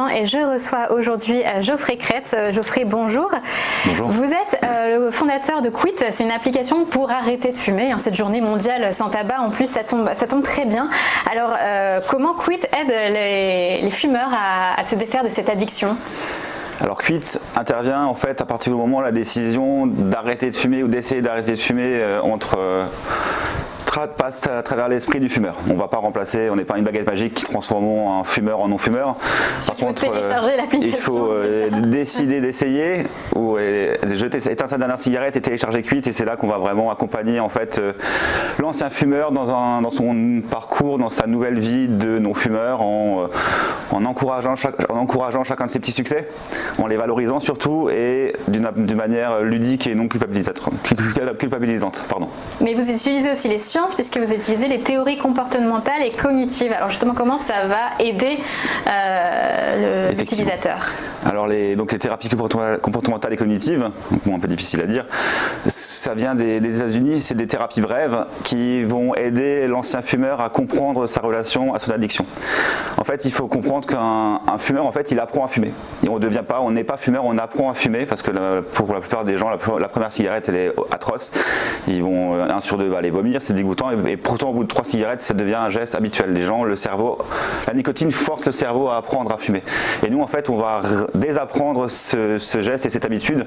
Martin et je reçois aujourd'hui Geoffrey Kretz. Geoffrey, bonjour. Bonjour. Vous êtes le fondateur de Quit, c'est une application pour arrêter de fumer. Cette journée mondiale sans tabac, en plus, ça tombe très bien. Alors, comment Quit aide les fumeurs à se défaire de cette addiction ? Alors Quit intervient en fait à partir du moment où la décision d'arrêter de fumer ou d'essayer d'arrêter de fumer passe à travers l'esprit du fumeur. On ne va pas remplacer, on n'est pas une baguette magique qui transforme un fumeur en non-fumeur. Par contre, il faut décider d'essayer ou éteindre sa dernière cigarette et télécharger Quit, et c'est là qu'on va vraiment accompagner en fait l'ancien fumeur dans son parcours, dans sa nouvelle vie de non-fumeur, en encourageant chacun de ses petits succès, en les valorisant surtout et d'une manière ludique et non culpabilisante. Pardon. Mais vous utilisez aussi les sciences puisque vous utilisez les théories comportementales et cognitives. Alors justement, comment ça va aider l'utilisateur ? Alors les thérapies comportementales et cognitives, un peu difficile à dire, ça vient des États-Unis, c'est des thérapies brèves qui vont aider l'ancien fumeur à comprendre sa relation à son addiction. En fait, il faut comprendre qu'un fumeur, en fait, il apprend à fumer. Et on n'est pas fumeur, on apprend à fumer parce que pour la plupart des gens, la première cigarette, elle est atroce. Un sur deux va aller vomir, c'est dégoûtant, et pourtant au bout de 3 cigarettes, ça devient un geste habituel. Les gens, la nicotine force le cerveau à apprendre à fumer. Et nous, en fait, on va désapprendre ce geste et cette habitude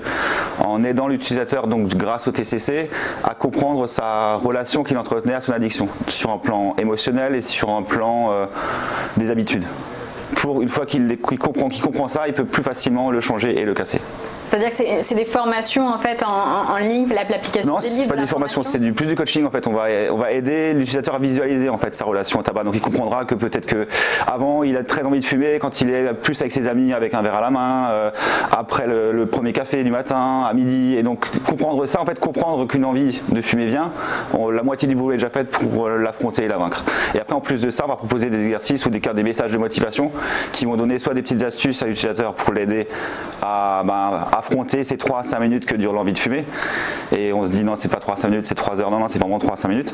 en aidant l'utilisateur, donc grâce au TCC, à comprendre sa relation qu'il entretenait à son addiction, sur un plan émotionnel et sur un plan des habitudes. Une fois qu'il comprend ça, il peut plus facilement le changer et le casser. C'est-à-dire que c'est des formations en fait en ligne, l'application. Non, c'est pas des formations, c'est plus du coaching en fait. On va aider l'utilisateur à visualiser en fait sa relation au tabac. Donc il comprendra que peut-être que avant il a très envie de fumer quand il est plus avec ses amis avec un verre à la main, après le premier café du matin, à midi. Et donc comprendre ça, en fait, comprendre qu'une envie de fumer vient, la moitié du boulot est déjà faite pour l'affronter et la vaincre. Et après en plus de ça, on va proposer des exercices ou des messages de motivation qui vont donner soit des petites astuces à l'utilisateur pour l'aider à affronter ces 3 à 5 minutes que dure l'envie de fumer. Et on se dit non, c'est pas 3 à 5 minutes, c'est 3 heures, non, c'est vraiment 3 à 5 minutes,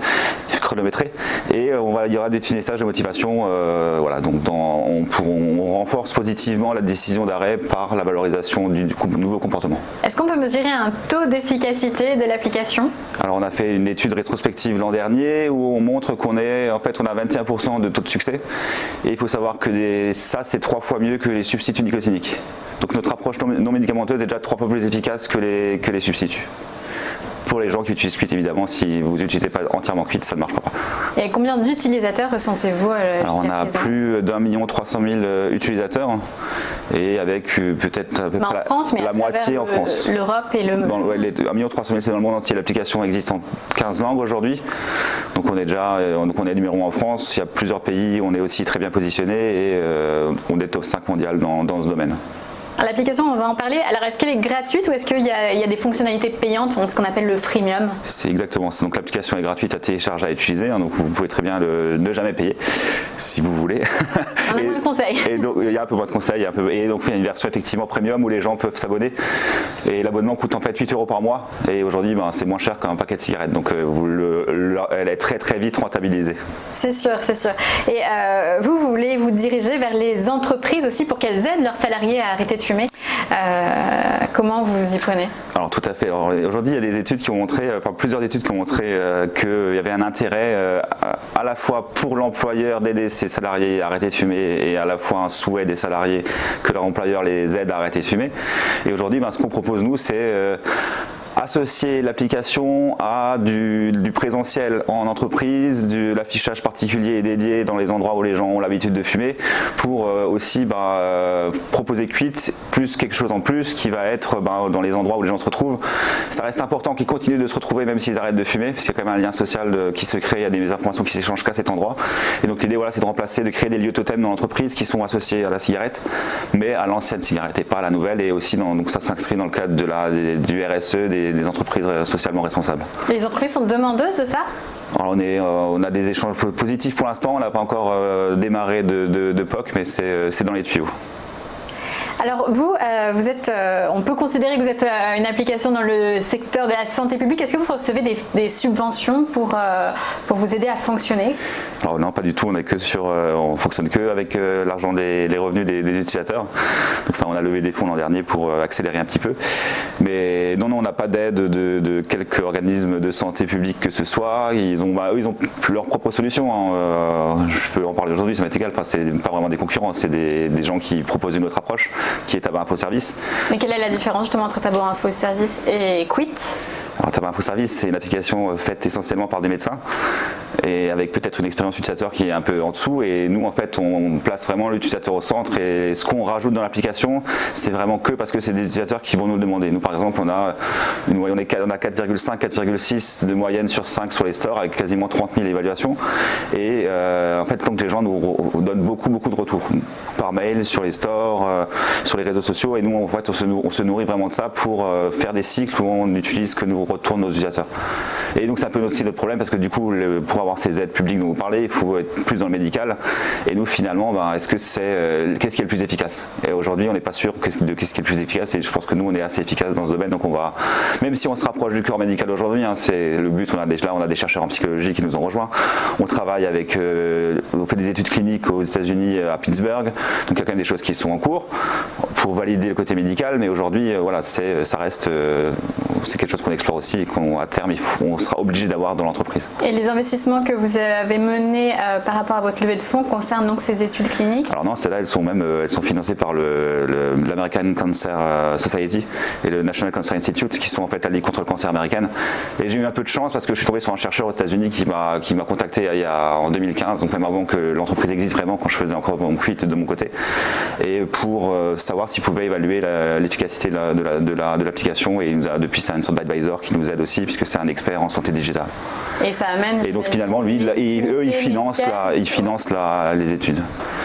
chronométré. Et il y aura des petits messages de motivation, donc on renforce positivement la décision d'arrêt par la valorisation du nouveau comportement. Est-ce qu'on peut mesurer un taux d'efficacité de l'application ? Alors on a fait une étude rétrospective l'an dernier où on montre qu'on a 21% de taux de succès, et il faut savoir que ça c'est 3 fois mieux que les substituts nicotiniques. Donc notre approche non médicamenteuse est déjà 3 fois plus efficace que les substituts. Pour les gens qui utilisent Quit, évidemment, si vous n'utilisez pas entièrement Quit, ça ne marchera pas. Et combien d'utilisateurs recensez-vous Alors on a plus d'1 300 000 utilisateurs, et avec peut-être à peu près la moitié en France. L'Europe et le... 1 300 000, c'est dans le monde entier. L'application existe en 15 langues aujourd'hui. Donc on est numéro 1 en France. Il y a plusieurs pays, on est aussi très bien positionné, et on est top 5 mondial dans ce domaine. L'application, on va en parler. Alors, est-ce qu'elle est gratuite ou est-ce qu'il y a des fonctionnalités payantes, ce qu'on appelle le freemium ? C'est exactement ça. Donc l'application est gratuite à télécharger, à utiliser. Donc vous pouvez très bien ne jamais payer si vous voulez. On a moins de conseils. Et donc il y a un peu moins de conseils. Et donc il y a une version effectivement premium où les gens peuvent s'abonner. Et l'abonnement coûte en fait 8 € par mois. Et aujourd'hui, c'est moins cher qu'un paquet de cigarettes. Donc elle est très très vite rentabilisée. C'est sûr, c'est sûr. Et vous voulez vous diriger vers les entreprises aussi pour qu'elles aident leurs salariés à arrêter de fumer. Comment vous y prenez ? Alors tout à fait. Alors, aujourd'hui, il y a des études qui ont montré, plusieurs études qui ont montré qu'il y avait un intérêt à la fois pour l'employeur d'aider ses salariés à arrêter de fumer, et à la fois un souhait des salariés que leur employeur les aide à arrêter de fumer. Et aujourd'hui, ce qu'on propose nous, c'est associer l'application à du présentiel en entreprise, de l'affichage particulier et dédié dans les endroits où les gens ont l'habitude de fumer, pour aussi proposer Quit plus quelque chose en plus qui va être dans les endroits où les gens se retrouvent. Ça reste important qu'ils continuent de se retrouver même s'ils arrêtent de fumer, parce qu'il y a quand même un lien social qui se crée, il y a des informations qui s'échangent qu'à cet endroit. Et donc l'idée, c'est de créer des lieux totems dans l'entreprise qui sont associés à la cigarette, mais à l'ancienne cigarette et pas à la nouvelle. Et aussi donc ça s'inscrit dans le cadre du RSE, des entreprises socialement responsables. Les entreprises sont demandeuses de ça ? Alors on a des échanges positifs pour l'instant, on n'a pas encore démarré de POC, mais c'est dans les tuyaux. Alors vous êtes, on peut considérer que vous êtes une application dans le secteur de la santé publique. Est-ce que vous recevez des subventions pour vous aider à fonctionner ? Alors non, pas du tout, on fonctionne que avec l'argent les revenus des utilisateurs. Donc, enfin, on a levé des fonds l'an dernier pour accélérer un petit peu. Mais non, on n'a pas d'aide de quelques organismes de santé publique que ce soit. Ils ont leur propre solution. Hein. Je peux en parler aujourd'hui, ça m'est égal. Enfin, c'est pas vraiment des concurrents, c'est des gens qui proposent une autre approche, qui est Tabac Info Service. Mais quelle est la différence justement entre Tabac Info Service et Quit? Alors, Tabac Info Service, c'est une application faite essentiellement par des médecins et avec peut-être une expérience utilisateur qui est un peu en dessous. Et nous, en fait, on place vraiment l'utilisateur au centre. Et ce qu'on rajoute dans l'application, c'est vraiment que parce que c'est des utilisateurs qui vont nous le demander. Nous, par exemple, on a 4,5, 4,6 de moyenne sur 5 sur les stores avec quasiment 30 000 évaluations. Et en fait, donc les gens nous donnent beaucoup de retours par mail, sur les stores, sur les réseaux sociaux. Et nous, en fait, on se nourrit vraiment de ça pour faire des cycles où on utilise ce que nous retournent nos utilisateurs. Et donc, c'est un peu aussi notre problème parce que du coup, pour avoir ces aides publiques dont vous parlez, il faut être plus dans le médical. Et nous, finalement, qu'est-ce qui est le plus efficace? Et aujourd'hui, on n'est pas sûr de qu'est-ce qui est le plus efficace. Et je pense que nous, on est assez efficace dans ce domaine. Donc, même si on se rapproche du corps médical aujourd'hui, hein, c'est le but. On a des chercheurs en psychologie qui nous ont rejoints. On travaille on fait des études cliniques aux États-Unis, à Pittsburgh. Donc, il y a quand même des choses qui sont en cours pour valider le côté médical. Mais aujourd'hui, ça reste, c'est quelque chose qu'on explore aussi et qu'à terme, on sera obligé d'avoir dans l'entreprise. Et les investissements que vous avez menés par rapport à votre levée de fonds concernent donc ces études cliniques? Alors non, celles-là, elles sont financées par l'American Cancer Society et le National Cancer Institute, qui sont en fait la Ligue contre le cancer américaine. Et j'ai eu un peu de chance parce que je suis tombé sur un chercheur aux États-Unis qui m'a contacté en 2015, donc même avant que l'entreprise existe vraiment, quand je faisais encore mon quit de mon côté, et pour savoir s'il pouvait évaluer l'efficacité de l'application. Et depuis, c'est une sorte d'advisor qui nous aide aussi, puisque c'est un expert en santé digitale. Et ça amène. Et donc finalement, lui, ils financent les études.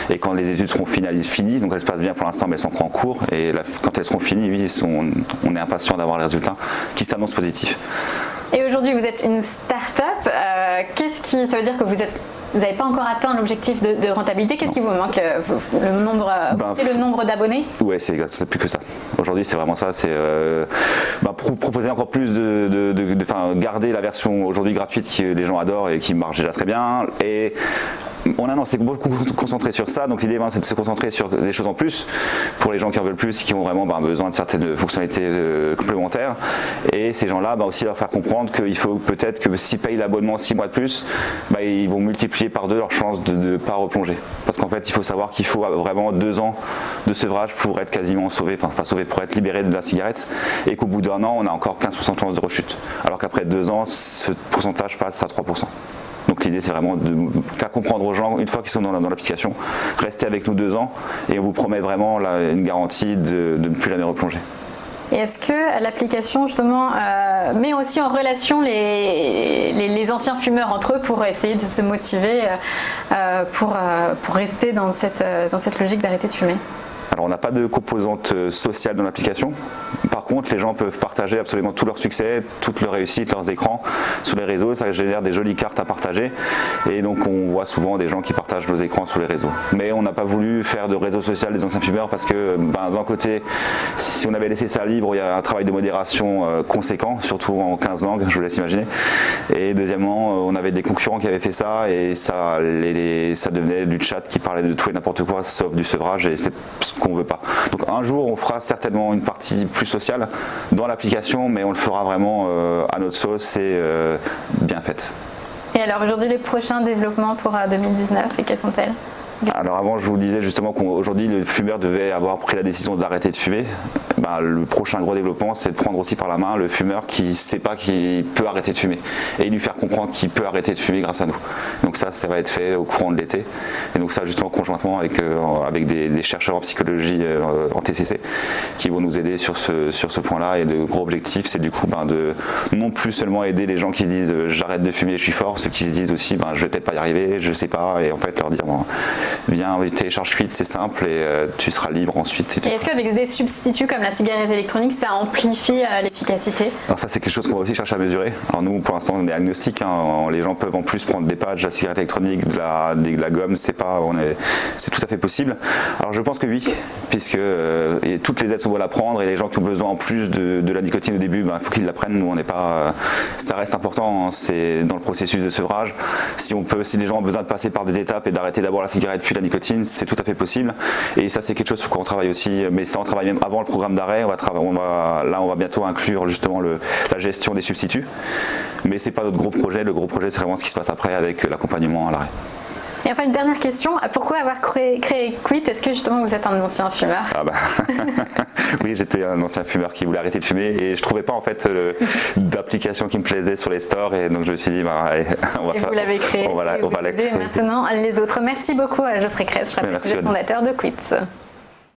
Et quand les études seront finies, donc elles se passent bien pour l'instant, mais elles sont encore en cours. Et quand elles seront finies, on est impatient d'avoir les résultats qui s'annoncent positifs. Et aujourd'hui, vous êtes une start-up. Ça veut dire que vous n'avez pas encore atteint l'objectif de rentabilité. Qu'est-ce qui vous manque? Le nombre d'abonnés? Ouais, c'est plus que ça. Aujourd'hui, c'est vraiment ça. C'est proposer encore plus garder la version aujourd'hui gratuite que les gens adorent et qui marche déjà très bien. Et on s'est beaucoup concentré sur ça, donc l'idée c'est de se concentrer sur des choses en plus pour les gens qui en veulent plus, qui ont vraiment besoin de certaines fonctionnalités complémentaires. Et ces gens-là, aussi leur faire comprendre qu'il faut peut-être que s'ils payent l'abonnement 6 mois de plus, ils vont multiplier par 2 leurs chances de ne pas replonger. Parce qu'en fait, il faut savoir qu'il faut vraiment 2 ans de sevrage pour être quasiment sauvé, enfin pas sauvé, pour être libéré de la cigarette, et qu'au bout d'1 an, on a encore 15% de chance de rechute. Alors qu'après 2 ans, ce pourcentage passe à 3%. Donc l'idée, c'est vraiment de faire comprendre aux gens, une fois qu'ils sont dans l'application, restez avec nous 2 ans et on vous promet vraiment une garantie de ne plus jamais replonger. Et est-ce que l'application justement met aussi en relation les anciens fumeurs entre eux pour essayer de se motiver pour rester dans cette logique d'arrêter de fumer? Alors on n'a pas de composante sociale dans l'application. Par contre, les gens peuvent partager absolument tout leur succès, toutes leurs réussites, leurs écrans sur les réseaux. Ça génère des jolies cartes à partager. Et donc on voit souvent des gens qui partagent nos écrans sur les réseaux. Mais on n'a pas voulu faire de réseau social des anciens fumeurs parce que d'un côté, si on avait laissé ça libre, il y a un travail de modération conséquent, surtout en 15 langues, je vous laisse imaginer. Et deuxièmement, on avait des concurrents qui avaient fait ça et ça devenait du chat qui parlait de tout et n'importe quoi sauf du sevrage, et c'est ce qu'on veut pas. Donc un jour, on fera certainement une partie plus sociale dans l'application, mais on le fera vraiment à notre sauce et bien faite. Et alors aujourd'hui, les prochains développements pour 2019, et quelles sont-elles? Alors avant, je vous disais justement qu'aujourd'hui le fumeur devait avoir pris la décision d'arrêter de fumer. Le prochain gros développement, c'est de prendre aussi par la main le fumeur qui ne sait pas qu'il peut arrêter de fumer et lui faire comprendre qu'il peut arrêter de fumer grâce à nous. Donc ça va être fait au courant de l'été. Et donc ça, justement, conjointement avec des chercheurs en psychologie en TCC qui vont nous aider sur ce point-là. Et le gros objectif, c'est du coup de non plus seulement aider les gens qui disent j'arrête de fumer, je suis fort, ceux qui se disent aussi je vais peut-être pas y arriver, je sais pas, et en fait leur dire viens, télécharge Quit, c'est simple et tu seras libre ensuite. Et est-ce qu'avec des substituts comme la cigarette électronique, ça amplifie l'efficacité? Alors ça, c'est quelque chose qu'on va aussi chercher à mesurer. Alors nous, pour l'instant, on est agnostique. Les gens peuvent en plus prendre des patchs, de la cigarette électronique, de la gomme, c'est tout à fait possible. Alors je pense que oui, puisque toutes les aides sont bonnes à prendre et les gens qui ont besoin en plus de la nicotine au début, il faut qu'ils la prennent. Nous, on n'est pas, ça reste important, hein, c'est dans le processus de sevrage. Si les gens ont besoin de passer par des étapes et d'arrêter d'abord la cigarette puis la nicotine, c'est tout à fait possible. Et ça, c'est quelque chose sur quoi on travaille aussi, mais ça, on travaille même avant le programme d'arrêt. On va bientôt inclure justement la gestion des substituts. Mais c'est pas notre gros projet. Le gros projet, c'est vraiment ce qui se passe après avec l'accompagnement à l'arrêt. Et enfin, une dernière question, pourquoi avoir créé Quit? Est-ce que justement vous êtes un ancien fumeur? Oui, j'étais un ancien fumeur qui voulait arrêter de fumer et je trouvais pas en fait d'application qui me plaisait sur les stores, et donc je me suis dit allez, vous l'avez créé, on va la créer maintenant les autres. Merci beaucoup à Geoffrey Cress, je rappelle, le fondateur de Quit.